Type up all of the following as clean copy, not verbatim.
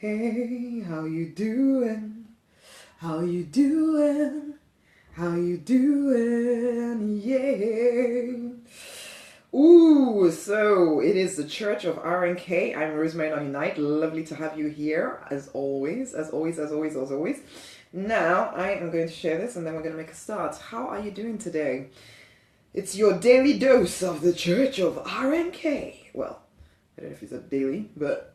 Hey, how you doing? How you doing? How you doing? Yeah. Ooh, so it is the Church of R&K. I'm Rosemary, Nonny. Lovely to have you here, as always, as always, as always, as always. Now, I am going to share this and then we're going to make a start. How are you doing today? It's your daily dose of the Church of R&K. Well, I don't know if it's a daily, but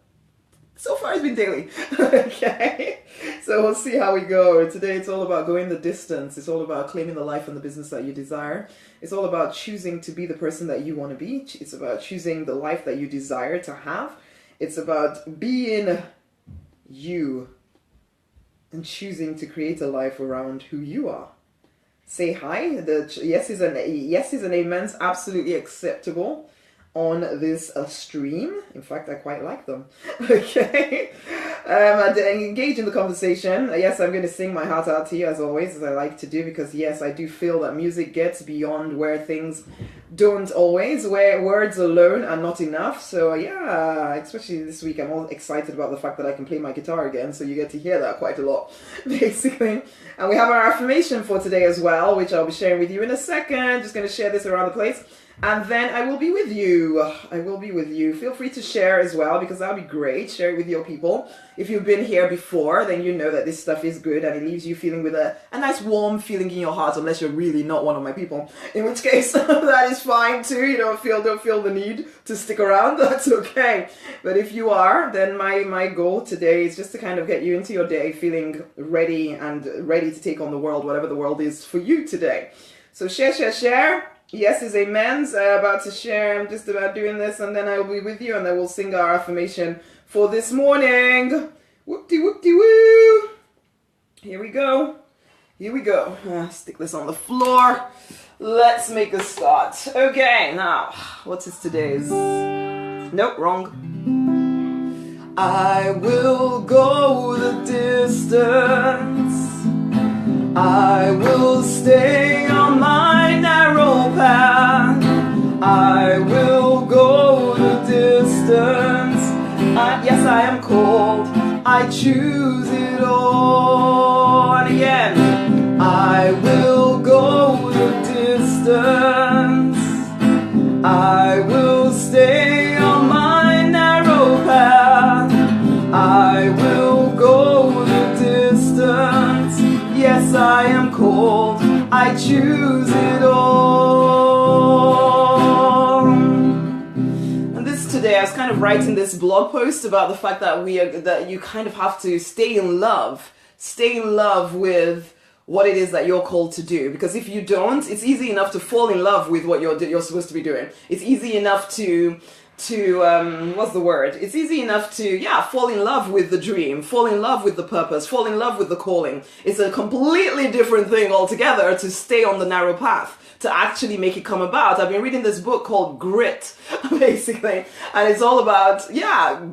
so far it's been daily. Okay, so we'll see how we go. Today it's all about going the distance. It's all about claiming the life and the business that you desire. It's all about choosing to be the person that you want to be. It's about choosing the life that you desire to have. It's about being you and choosing to create a life around who you are. Say hi. The yeses and amens absolutely acceptable on this stream. In fact, I quite like them. Okay. Engage in the conversation. Yes, I'm going to sing my heart out to you as always, as I like to do, because yes, I do feel that music gets beyond where things don't always, where words alone are not enough. So yeah, especially this week, I'm all excited about the fact that I can play my guitar again. So you get to hear that quite a lot, basically. And we have our affirmation for today as well, which I'll be sharing with you in a second. Just going to share this around the place. And then I will be with you. I will be with you. Feel free to share as well, because that'll be great. Share it with your people. If you've been here before, then you know that this stuff is good and it leaves you feeling with a nice warm feeling in your heart, unless you're really not one of my people. In which case, that is fine too. You don't feel the need to stick around. That's okay. But if you are, then my goal today is just to kind of get you into your day feeling ready to take on the world, whatever the world is for you today. So share. Yes is amens. About to share. I'm just about doing this, and then I will be with you, and then we'll sing our affirmation for this morning. Whoop-de-whoop-de-woo. Here we go. Stick this on the floor. Let's make a start. Okay, now, what is today's? Nope, wrong. I will go the distance. I will stay on my narrow path. I will go the distance. Yes, I am called. I choose it all. And again, I will go the distance. I will stay on my narrow path. I will go the distance. Yes, I am called. I choose it all. And this today, I was kind of writing this blog post about the fact that that you kind of have to stay in love with what it is that you're called to do. Because if you don't, it's easy enough to fall in love with what you're supposed to be doing. It's easy enough to what's the word? It's easy enough to, fall in love with the dream, fall in love with the purpose, fall in love with the calling. It's a completely different thing altogether to stay on the narrow path, to actually make it come about. I've been reading this book called Grit, basically, and it's all about,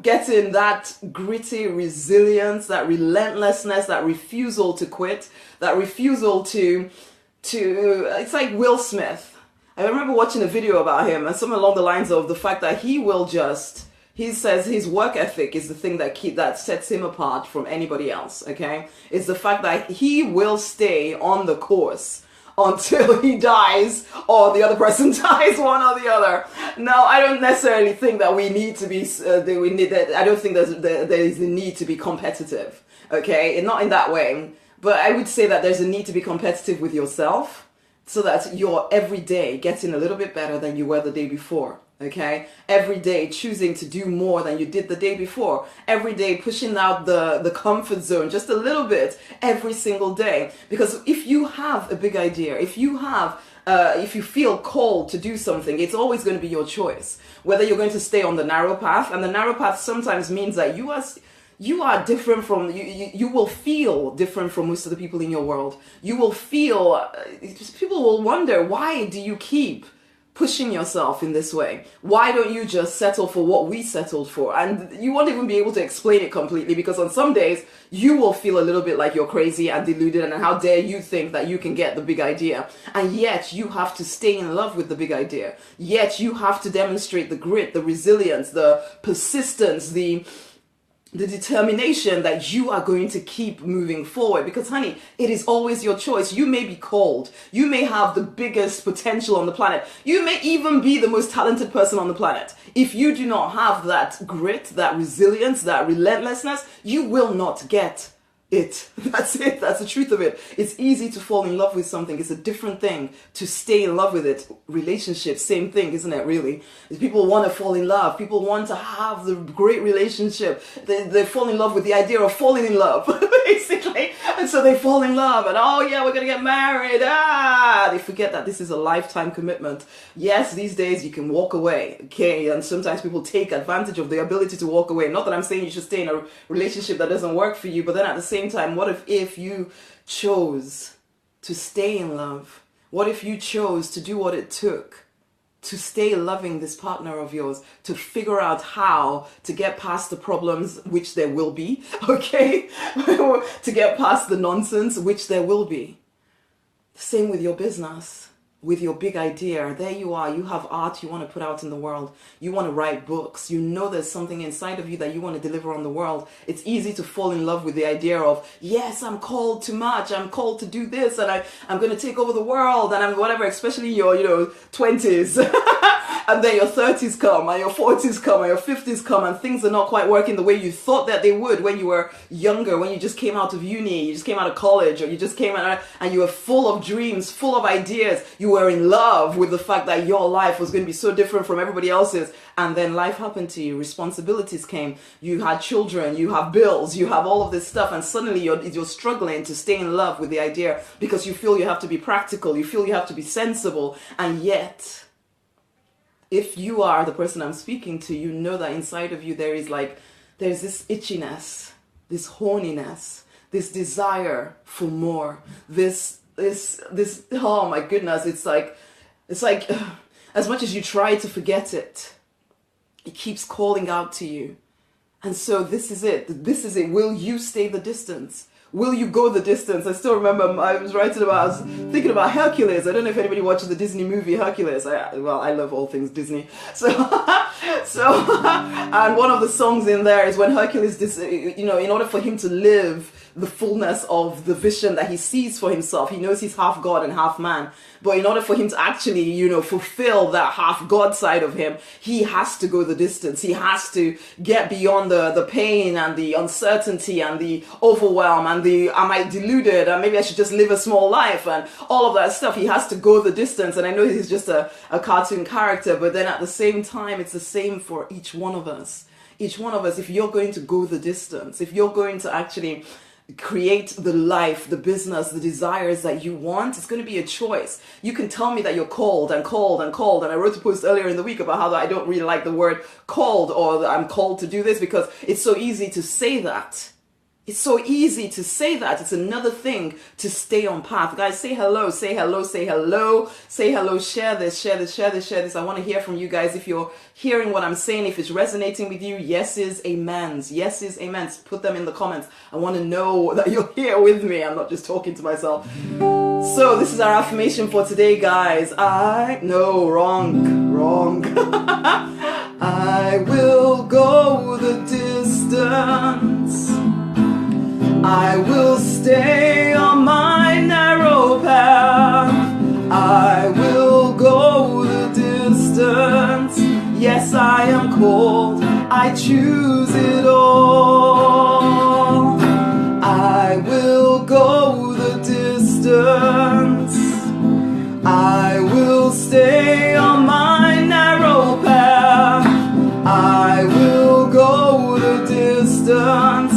getting that gritty resilience, that relentlessness, that refusal to quit, that refusal to it's like Will Smith. I remember watching a video about him, and something along the lines of the fact that he says his work ethic is the thing that sets him apart from anybody else, okay? It's the fact that he will stay on the course until he dies or the other person dies, one or the other. Now, I don't necessarily think that we need to be, I don't think there is a need to be competitive, okay? Not in that way, but I would say that there's a need to be competitive with yourself, so that you're every day getting a little bit better than you were the day before, okay? Every day choosing to do more than you did the day before. Every day pushing out the comfort zone just a little bit every single day. Because if you have a big idea, if you feel called to do something, it's always going to be your choice. Whether you're going to stay on the narrow path, and the narrow path sometimes means that you are different from, you will feel different from most of the people in your world. You will feel, people will wonder, why do you keep pushing yourself in this way? Why don't you just settle for what we settled for? And you won't even be able to explain it completely, because on some days you will feel a little bit like you're crazy and deluded, and how dare you think that you can get the big idea. And yet you have to stay in love with the big idea. Yet you have to demonstrate the grit, the resilience, the persistence, the the determination that you are going to keep moving forward. Because honey, it is always your choice. You may be called, you may have the biggest potential on the planet, you may even be the most talented person on the planet. If you do not have that grit, that resilience, that relentlessness, you will not get it. That's it. That's the truth of it. It's easy to fall in love with something. It's a different thing to stay in love with it. Relationships, same thing, isn't it, really? People want to fall in love. People want to have the great relationship. They fall in love with the idea of falling in love, basically. And so they fall in love and, oh yeah, we're going to get married. They forget that this is a lifetime commitment. Yes, these days you can walk away, okay? And sometimes people take advantage of the ability to walk away. Not that I'm saying you should stay in a relationship that doesn't work for you, but then at the same time, what if you chose to stay in love? What if you chose to do what it took to stay loving this partner of yours, to figure out how to get past the problems, which there will be, okay? To get past the nonsense, which there will be. Same with your business, with your big idea. There you are, you have art you want to put out in the world. You want to write books. You know there's something inside of you that you want to deliver on the world. It's easy to fall in love with the idea of, yes, I'm called to much. I'm called to do this and I'm going to take over the world and I'm whatever, especially your, 20s. And then your 30s come and your 40s come and your 50s come and things are not quite working the way you thought that they would when you were younger, when you just came out of uni, you just came out of college, or you just came out and you were full of dreams, full of ideas. You were in love with the fact that your life was going to be so different from everybody else's. And then life happened to you. Responsibilities came. You had children, you have bills, you have all of this stuff. And suddenly you're struggling to stay in love with the idea because you feel you have to be practical. You feel you have to be sensible. And yet, if you are the person I'm speaking to, you know that inside of you there's this itchiness, this horniness, this desire for more, this, oh my goodness, it's like, as much as you try to forget it, it keeps calling out to you. And so this is it. Will you stay the distance? Will you go the distance? I still remember I was thinking about Hercules. I don't know if anybody watches the Disney movie Hercules. I love all things Disney. So, and one of the songs in there is when Hercules, in order for him to live the fullness of the vision that he sees for himself, he knows he's half God and half man. But in order for him to actually, fulfill that half God side of him, he has to go the distance. He has to get beyond the pain and the uncertainty and the overwhelm and am I deluded? And maybe I should just live a small life and all of that stuff. He has to go the distance. And I know he's just a cartoon character, but then at the same time, it's the same for each one of us. Each one of us, if you're going to go the distance, if you're going to actually create the life, the business, the desires that you want, it's going to be a choice. You can tell me that you're called and called and called. And I wrote a post earlier in the week about how I don't really like the word called or that I'm called to do this because it's so easy to say that. It's so easy to say that. It's another thing to stay on path. Guys, say hello, say hello, say hello, say hello, share this, share this, share this, share this. I want to hear from you guys. If you're hearing what I'm saying, if it's resonating with you, yeses, amens. Yeses, amens. Put them in the comments. I want to know that you're here with me. I'm not just talking to myself. So this is our affirmation for today, guys. Wrong. I will go the distance. I will stay on my narrow path. I will go the distance. Yes, I am called. I choose it all. I will go the distance. I will stay on my narrow path. I will go the distance.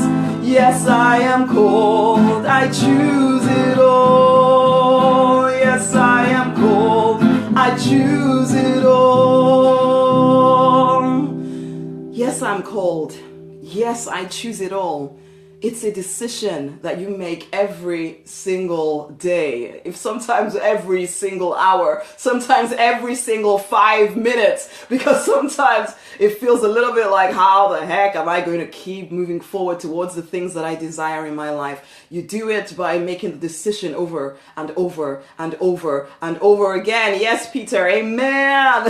Yes, I am called, I choose it all. Yes, I am called, I choose it all. Yes, I'm called. Yes, I choose it all. It's a decision that you make every single day. If sometimes every single hour, sometimes every single 5 minutes, because sometimes it feels a little bit like, how the heck am I going to keep moving forward towards the things that I desire in my life? You do it by making the decision over and over and over and over again. Yes, Peter, amen.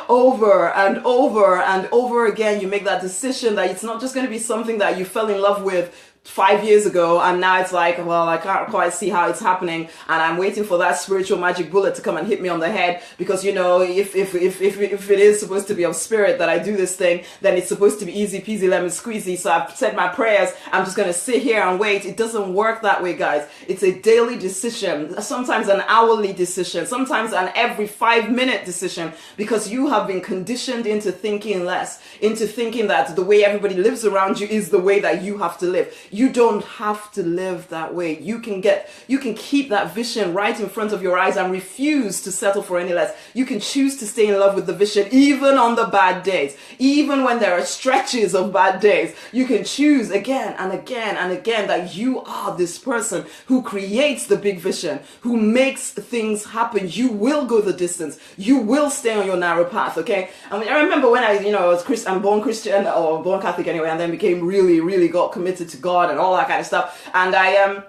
over and over and over again, you make that decision that it's not just going to be something that you fell in love with 5 years ago, and now it's like, well, I can't quite see how it's happening, and I'm waiting for that spiritual magic bullet to come and hit me on the head, because you know, if it is supposed to be of spirit that I do this thing, then it's supposed to be easy peasy lemon squeezy. So I've said my prayers, I'm just going to sit here and wait. It doesn't work that way, guys. It's a daily decision, sometimes an hourly decision, sometimes an every 5-minute decision, because you have been conditioned into thinking less, into thinking that the way everybody lives around you is the way that you have to live. You don't have to live that way. You can keep that vision right in front of your eyes and refuse to settle for any less. You can choose to stay in love with the vision even on the bad days. Even when there are stretches of bad days, you can choose again and again and again that you are this person who creates the big vision, who makes things happen. You will go the distance. You will stay on your narrow path, okay? I mean, I remember when I was I'm born Christian, or born Catholic anyway, and then became really got committed to God and all that kind of stuff. And I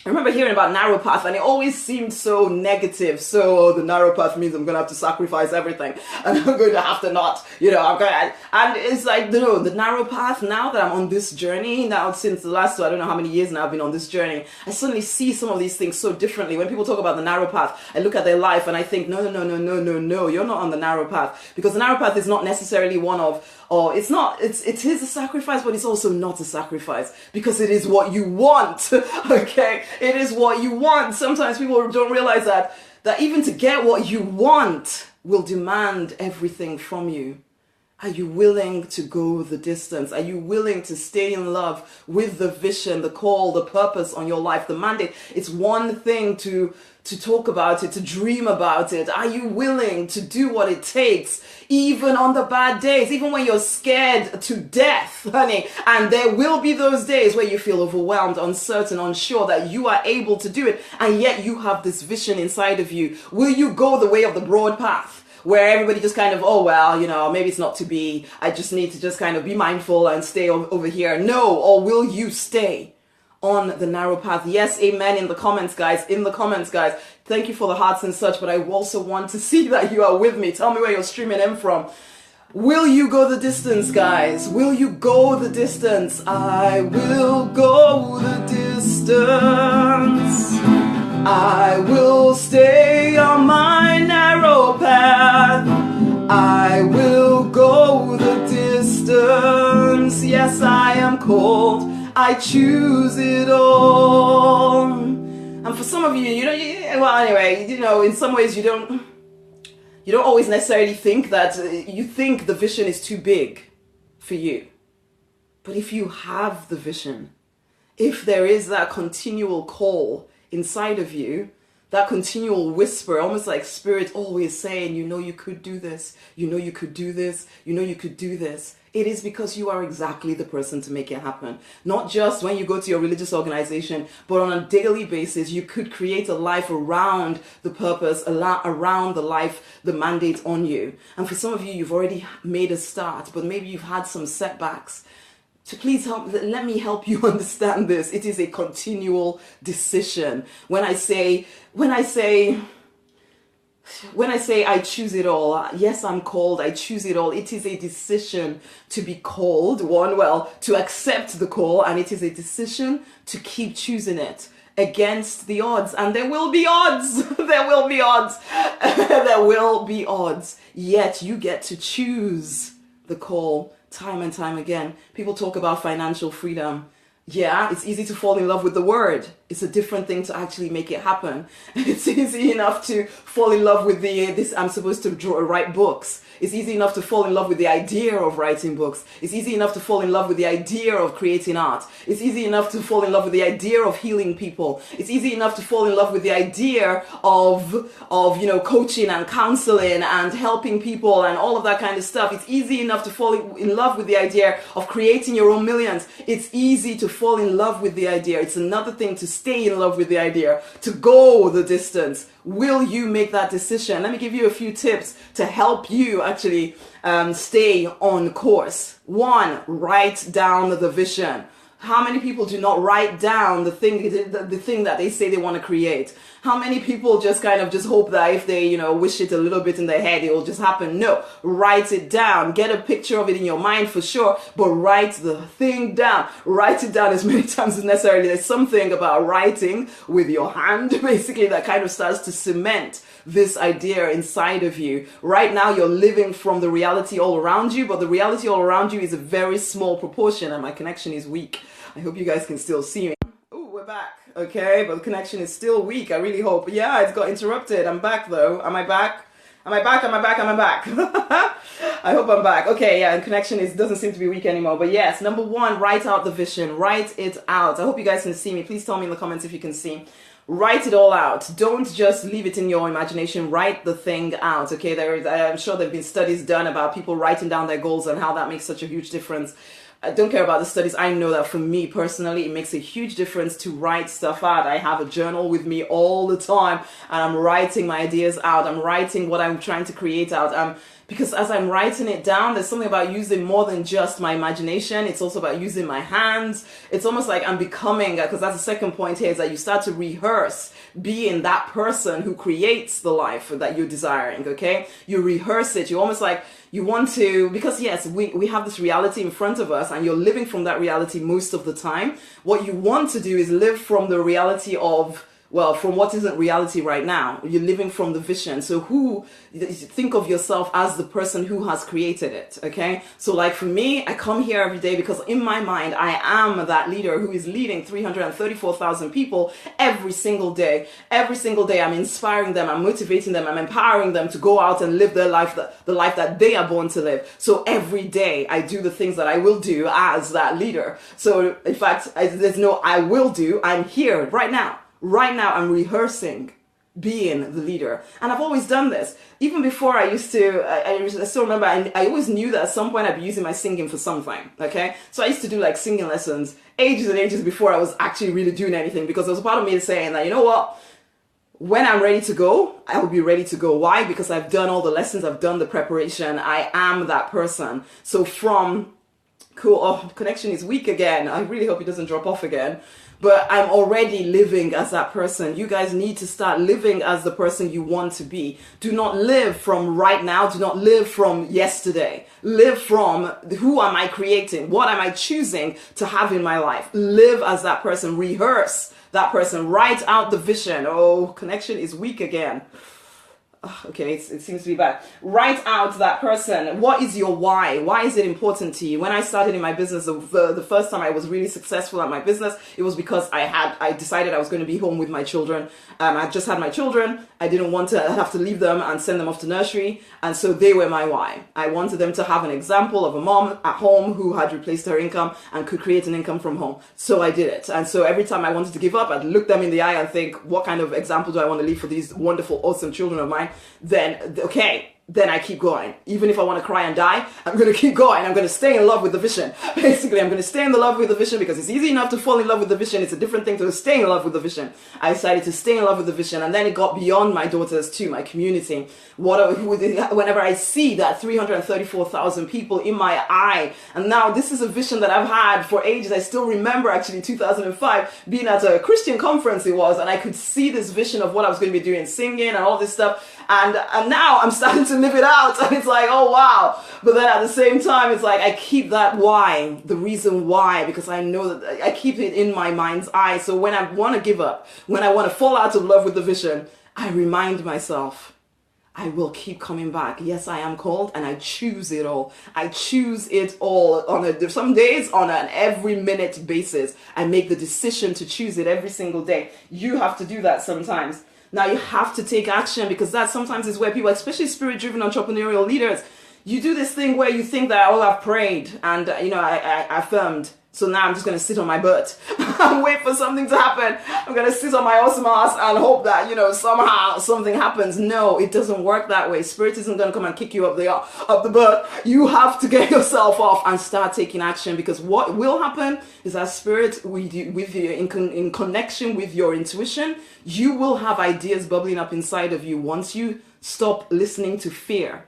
remember hearing about narrow path, and it always seemed so negative. So the narrow path means I'm going to have to sacrifice everything, and I'm going to have to not, and it's like, no, the narrow path, now that I'm on this journey, now since the last, I don't know how many years now I've been on this journey, I suddenly see some of these things so differently. When people talk about the narrow path, I look at their life and I think, no, you're not on the narrow path, because the narrow path is not necessarily one of, or it's not, it is a sacrifice, but it's also not a sacrifice, because it is what you want, okay? It is what you want. Sometimes people don't realize that even to get what you want will demand everything from you. Are you willing to go the distance? Are you willing to stay in love with the vision, the call, the purpose on your life, the mandate? It's one thing to talk about it, to dream about it. Are you willing to do what it takes, even on the bad days, even when you're scared to death, honey? And there will be those days where you feel overwhelmed, uncertain, unsure that you are able to do it, and yet you have this vision inside of you. Will you go the way of the broad path, where everybody just kind of, oh, well, maybe it's not to be, I just need to just kind of be mindful and stay over here? No. Or will you stay on the narrow path? Yes, amen, in the comments, guys. Thank you for the hearts and such, but I also want to see that you are with me. Tell me where you're streaming in from. Will you go the distance, guys? Will you go the distance? I will go the distance. I will stay on my narrow path. I will go the distance. Yes, I am called. I choose it all. And for some of you, in some ways you don't always necessarily think that, you think the vision is too big for you. But if you have the vision, if there is that continual call inside of you, that continual whisper, almost like spirit always saying, you could do this, you could do this, you could do this. It is because you are exactly the person to make it happen. Not just when you go to your religious organization, but on a daily basis, you could create a life around the purpose, around the life, the mandate on you. And for some of you, you've already made a start, but maybe you've had some setbacks. So please let me help you understand this. It is a continual decision. When I say I choose it all, yes, I'm called, I choose it all. It is a decision to be called, to accept the call, and it is a decision to keep choosing it against the odds. And there will be odds. There will be odds. There will be odds. Yet you get to choose the call time and time again. People talk about financial freedom. Yeah, it's easy to fall in love with the word. It's a different thing to actually make it happen. It's easy enough to fall in love with I'm supposed to write books. It's easy enough to fall in love with the idea of writing books. It's easy enough to fall in love with the idea of creating art. It's easy enough to fall in love with the idea of healing people. It's easy enough to fall in love with the idea of coaching and counseling and helping people and all of that kind of stuff. It's easy enough to fall in love with the idea of creating your own millions. It's easy to fall in love with the idea. It's another thing to stay in love with the idea, to go the distance. Will you make that decision? Let me give you a few tips to help you actually stay on course. 1, write down the vision. How many people do not write down the thing that they say they want to create? How many people just kind of just hope that if they, wish it a little bit in their head, it will just happen? No, write it down. Get a picture of it in your mind for sure, but write the thing down. Write it down as many times as necessary. There's something about writing with your hand, basically, that kind of starts to cement this idea inside of you. Right now, you're living from the reality all around you, but the reality all around you is a very small proportion, and my connection is weak. I hope you guys can still see me. Oh, we're back. Okay, but the connection is still weak. I really hope. Yeah, it's got interrupted. I'm back though. Am I back? Am I back? Am I back? Am I back? I hope I'm back. Okay, yeah, and connection doesn't seem to be weak anymore. But yes, number one, write out the vision. Write it out. I hope you guys can see me. Please tell me in the comments if you can see. Write it all out. Don't just leave it in your imagination. Write the thing out. Okay, I'm sure there have been studies done about people writing down their goals and how that makes such a huge difference. I don't care about the studies. I know that for me personally, it makes a huge difference to write stuff out. I have a journal with me all the time, and I'm writing my ideas out. I'm writing what I'm trying to create out. Because as I'm writing it down, there's something about using more than just my imagination. It's also about using my hands. It's almost like I'm becoming, because that's the second point here, is that you start to rehearse being that person who creates the life that you're desiring, okay? You rehearse it. You almost like you want to, because yes, we have this reality in front of us and you're living from that reality most of the time. What you want to do is live from the reality of, well, from what isn't reality right now. You're living from the vision. So think of yourself as the person who has created it, okay? So like for me, I come here every day because in my mind, I am that leader who is leading 334,000 people every single day. Every single day, I'm inspiring them, I'm motivating them, I'm empowering them to go out and live their life, the life that they are born to live. So every day, I do the things that I will do as that leader. So in fact, there's no I will do, I'm here right now. Right now, I'm rehearsing being the leader. And I've always done this. Even before I used to, I still remember, I always knew that at some point I'd be using my singing for something, okay? So I used to do like singing lessons ages and ages before I was actually really doing anything, because there was a part of me saying that, you know what? When I'm ready to go, I will be ready to go. Why? Because I've done all the lessons, I've done the preparation. I am that person. So cool, oh, connection is weak again. I really hope it doesn't drop off again. But I'm already living as that person. You guys need to start living as the person you want to be. Do not live from right now. Do not live from yesterday. Live from who am I creating? What am I choosing to have in my life? Live as that person. Rehearse that person. Write out the vision. Oh, connection is weak again. Okay, it seems to be bad. Write out that person. What is your why? Why is it important to you? When I started in my business, the first time I was really successful at my business, it was because I decided I was going to be home with my children. I just had my children. I didn't want to have to leave them and send them off to nursery. And so they were my why. I wanted them to have an example of a mom at home who had replaced her income and could create an income from home. So I did it. And so every time I wanted to give up, I'd look them in the eye and think, what kind of example do I want to leave for these wonderful, awesome children of mine? Then, okay, then I keep going. Even if I want to cry and die, I'm going to keep going. I'm going to stay in love with the vision. Basically, I'm going to stay in love with the vision because it's easy enough to fall in love with the vision. It's a different thing to stay in love with the vision. I decided to stay in love with the vision, and then it got beyond my daughters to my community. Whenever I see that 334,000 people in my eye, and now this is a vision that I've had for ages. I still remember actually 2005 being at a Christian conference it was, and I could see this vision of what I was going to be doing, singing and all this stuff. And now I'm starting to live it out, and it's like, oh wow. But then at the same time, it's like I keep that why, the reason why, because I know that I keep it in my mind's eye. So when I want to give up, when I want to fall out of love with the vision, I remind myself, I will keep coming back. Yes, I am called, and I choose it all. I choose it all some days on an every minute basis. I make the decision to choose it every single day. You have to do that sometimes. Now you have to take action, because that sometimes is where people, especially spirit-driven entrepreneurial leaders, you do this thing where you think that, oh, I've prayed and, I affirmed. So now I'm just going to sit on my butt and wait for something to happen. I'm going to sit on my awesome ass and hope that, somehow something happens. No, it doesn't work that way. Spirit isn't going to come and kick you up the butt. You have to get yourself off and start taking action, because what will happen is that spirit, in connection with your intuition, you will have ideas bubbling up inside of you once you stop listening to fear.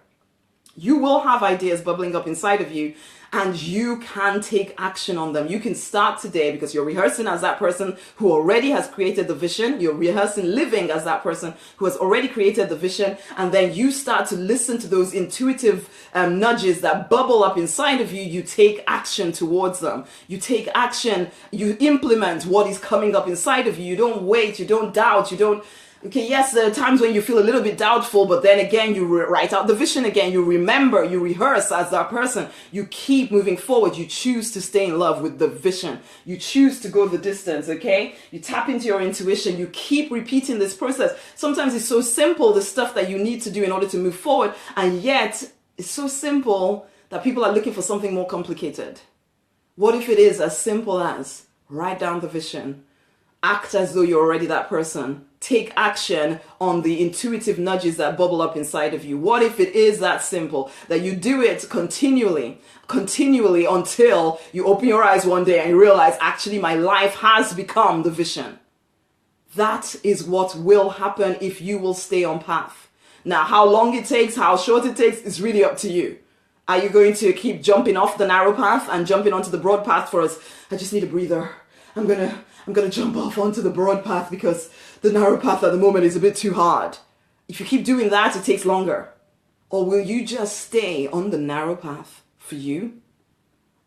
You will have ideas bubbling up inside of you, and you can take action on them. You can start today because you're rehearsing as that person who already has created the vision. You're rehearsing living as that person who has already created the vision. And then you start to listen to those intuitive nudges that bubble up inside of you. You take action towards them. You take action. You implement what is coming up inside of you. You don't wait. You don't doubt. You don't... Okay, yes, there are times when you feel a little bit doubtful, but then again, you write out the vision again. You remember, you rehearse as that person. You keep moving forward. You choose to stay in love with the vision. You choose to go the distance, okay? You tap into your intuition. You keep repeating this process. Sometimes it's so simple, the stuff that you need to do in order to move forward, and yet it's so simple that people are looking for something more complicated. What if it is as simple as write down the vision, act as though you're already that person, take action on the intuitive nudges that bubble up inside of you? What if it is that simple that you do it continually until you open your eyes one day and you realize, actually, my life has become the vision? That is what will happen if you will stay on path. Now, how long it takes, how short it takes, is really up to you. Are you going to keep jumping off the narrow path and jumping onto the broad path for us? I just need a breather. I'm gonna jump off onto the broad path because the narrow path at the moment is a bit too hard. If you keep doing that, it takes longer. Or will you just stay on the narrow path for you?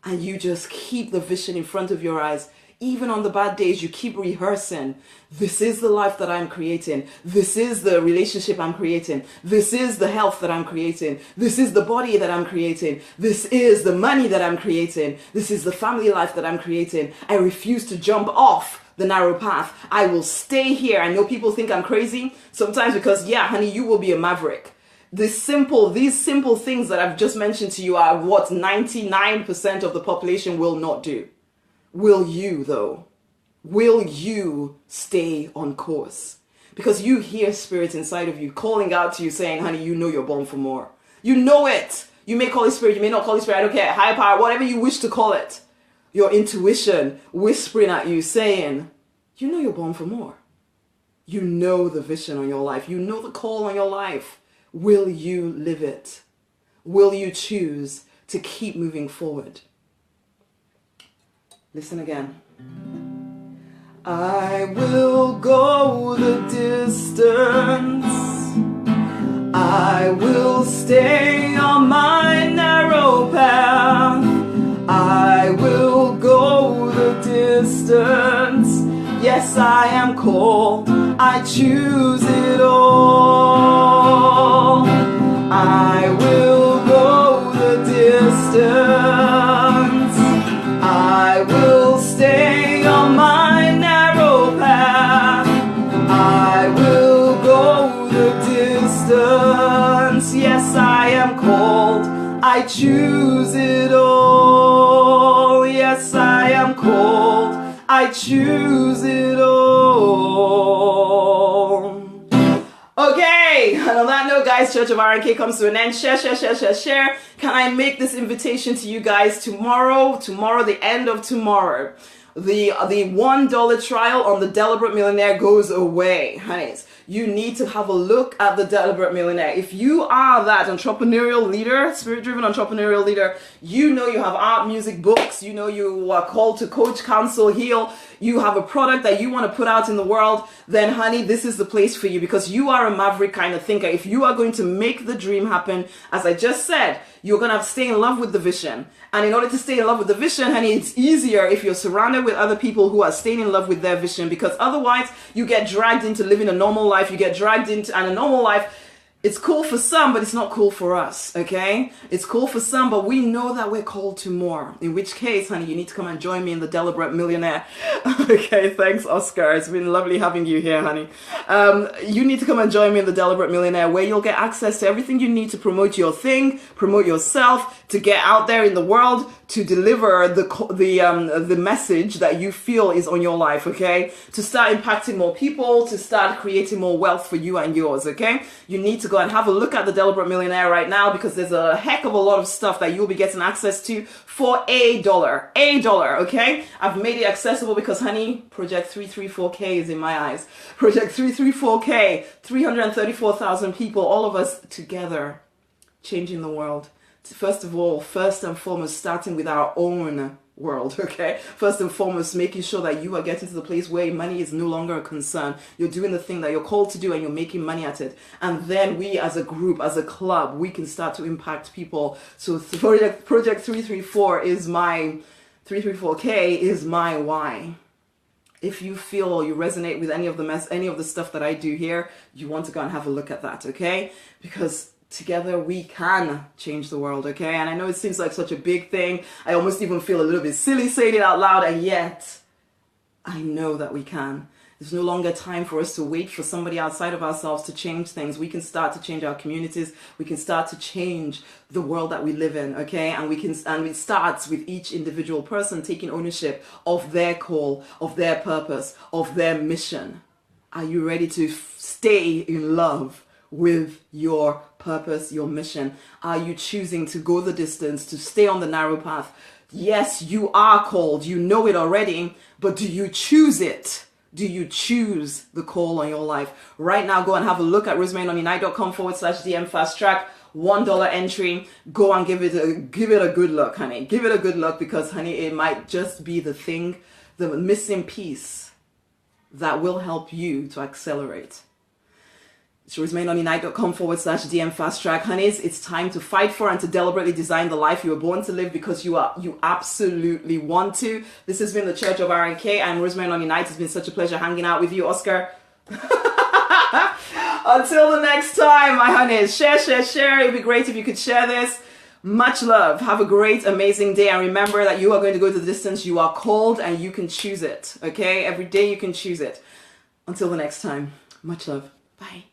And you just keep the vision in front of your eyes. Even on the bad days, you keep rehearsing. This is the life that I'm creating. This is the relationship I'm creating. This is the health that I'm creating. This is the body that I'm creating. This is the money that I'm creating. This is the family life that I'm creating. I refuse to jump off the narrow path. I will stay here. I know people think I'm crazy sometimes because, yeah, honey, you will be a maverick. These simple things that I've just mentioned to you are what 99% of the population will not do. Will you, though? Will you stay on course? Because you hear spirit inside of you calling out to you saying, honey, you know you're born for more. You know it. You may call it spirit, you may not call it spirit, I don't care. Higher power, whatever you wish to call it. Your intuition whispering at you saying, you know you're born for more. You know the vision on your life. You know the call on your life. Will you live it? Will you choose to keep moving forward? Listen again. I will go the distance. I will stay on my narrow path. I will go the distance. Yes, I am called. I choose it all. I will go the distance. I will stay on my narrow path. I will go the distance. Yes, I am called. I choose it all. Yes, I am called. I choose it all. Okay, and on that note, guys, Church of RNK comes to an end. Share. Can I make this invitation to you guys tomorrow, the end of tomorrow? The $1 trial on the Deliberate Millionaire goes away, honeys. You need to have a look at the Deliberate Millionaire. If you are that entrepreneurial leader, spirit-driven entrepreneurial leader, you know you have art, music, books, you know you are called to coach, counsel, heal, you have a product that you want to put out in the world, then honey, this is the place for you because you are a maverick kind of thinker. If you are going to make the dream happen, as I just said, you're going to have to stay in love with the vision. And in order to stay in love with the vision, honey, it's easier if you're surrounded with other people who are staying in love with their vision, because otherwise you get dragged into living a normal life. You get dragged into, and a normal life, it's cool for some, but it's not cool for us, okay? It's cool for some, but we know that we're called to more. In which case, honey, you need to come and join me in the Deliberate Millionaire. Okay, thanks, Oscar. It's been lovely having you here, honey. You need to come and join me in the Deliberate Millionaire, where you'll get access to everything you need to promote your thing, promote yourself, to get out there in the world, to deliver the message that you feel is on your life, okay? To start impacting more people, to start creating more wealth for you and yours, okay? You need to go and have a look at the Deliberate Millionaire right now, because there's a heck of a lot of stuff that you'll be getting access to for $1. $1, okay? I've made it accessible because, honey, Project 334K is in my eyes. Project 334K, 334,000 people, all of us together, changing the world. First of all, first and foremost, starting with our own world, okay? First and foremost, making sure that you are getting to the place where money is no longer a concern. You're doing the thing that you're called to do and you're making money at it. And then we as a group, as a club, we can start to impact people. So Project 334 is my, 334K is my why. If you feel you resonate with any of the stuff that I do here, you want to go and have a look at that, okay? Because together we can change the world, okay? And I know it seems like such a big thing. I almost even feel a little bit silly saying it out loud, and yet I know that we can. There's no longer time for us to wait for somebody outside of ourselves to change things. We can start to change our communities. We can start to change the world that we live in, okay? And it starts with each individual person taking ownership of their call, of their purpose, of their mission. Are you ready to stay in love with your purpose, your mission? Are you choosing to go the distance, to stay on the narrow path? Yes, you are called. You know it already, but do you choose it? Do you choose the call on your life? Right now, go and have a look at rosemarynonnynight.com/DM fast track. $1 entry. Go and give it a good look, honey. Give it a good look, because, honey, it might just be the thing, the missing piece that will help you to accelerate. It's rosemarynonnynight.com/DM fast track. Honeys, it's time to fight for and to deliberately design the life you were born to live, because you absolutely want to. This has been the Church of RNK. I'm Rosemary Nonny Night. It's been such a pleasure hanging out with you, Oscar. Until the next time, my honeys, share. It would be great if you could share this. Much love. Have a great, amazing day. And remember that you are going to go to the distance. You are called and you can choose it. Okay? Every day you can choose it. Until the next time, much love. Bye.